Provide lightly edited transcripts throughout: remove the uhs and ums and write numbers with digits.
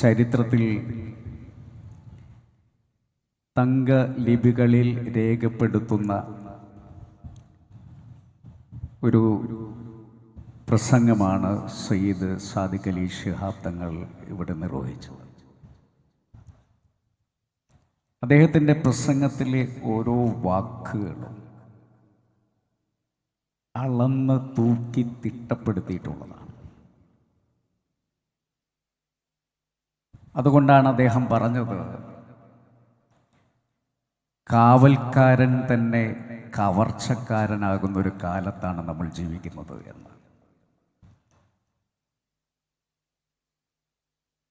ചരിത്രത്തിൽ തങ്ക ലിപികളിൽ രേഖപ്പെടുത്തുന്ന ഒരു പ്രസംഗമാണ് സയ്യിദ് സാദിഖ് അലി ശിഹാബ് തങ്ങൾ ഇവിടെ നിർവഹിച്ചത്. അദ്ദേഹത്തിൻ്റെ പ്രസംഗത്തിലെ ഓരോ വാക്കുകളും അളന്ന് തൂക്കി തിട്ടപ്പെടുത്തിയിട്ടുള്ളതാണ്. അതുകൊണ്ടാണ് അദ്ദേഹം പറഞ്ഞത്, കാവൽക്കാരൻ തന്നെ കവർച്ചക്കാരനാകുന്ന ഒരു കാലത്താണ് നമ്മൾ ജീവിക്കുന്നത് എന്ന്.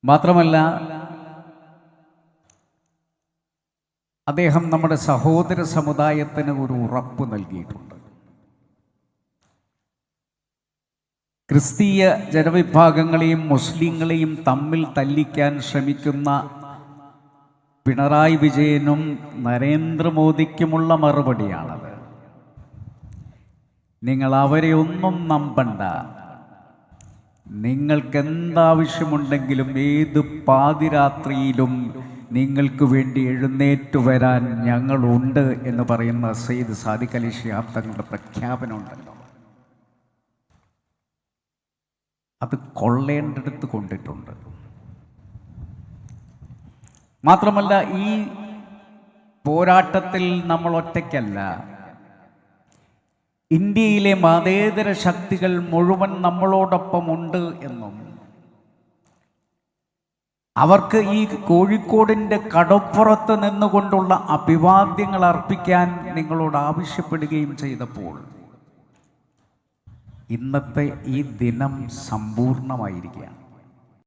മാത്രമല്ല, അദ്ദേഹം നമ്മുടെ സഹോദര സമുദായത്തിന് ഒരു ഉറപ്പ് നൽകിയിട്ടുണ്ട്. ക്രിസ്തീയ ജനവിഭാഗങ്ങളെയും മുസ്ലിങ്ങളെയും തമ്മിൽ തല്ലിക്കാൻ ശ്രമിക്കുന്ന പിണറായി വിജയനും നരേന്ദ്രമോദിക്കുമുള്ള മറുപടിയാണത്. നിങ്ങൾ അവരെ ഒന്നും നമ്പണ്ട, നിങ്ങൾക്ക് എന്താവശ്യമുണ്ടെങ്കിലും ഏത് പാതിരാത്രിയിലും നിങ്ങൾക്ക് വേണ്ടി എഴുന്നേറ്റു വരാൻ ഞങ്ങളുണ്ട് എന്ന് പറയുന്ന സയ്യിദ് സാദിഖ് അലി ശിഹാബ് തങ്ങളുടെ പ്രഖ്യാപനമുണ്ടല്ലോ, അത് കൊള്ളേണ്ടടുത്ത് കൊണ്ടിട്ടുണ്ട്. മാത്രമല്ല, ഈ പോരാട്ടത്തിൽ നമ്മൾ ഒറ്റയ്ക്കല്ല. ഇന്ത്യയിലെ മതേതര ശക്തികൾ മുഴുവൻ നമ്മളോടൊപ്പമുണ്ട് എന്നും അവർക്ക് ഈ കോഴിക്കോടിൻ്റെ കടപ്പുറത്ത് നിന്നുകൊണ്ടുള്ള അഭിവാദ്യങ്ങൾ അർപ്പിക്കാൻ നിങ്ങളോട് ആവശ്യപ്പെടുകയും ചെയ്തപ്പോൾ ഇന്നത്തെ ഈ ദിനം സമ്പൂർണമായിരിക്കുകയാണ്.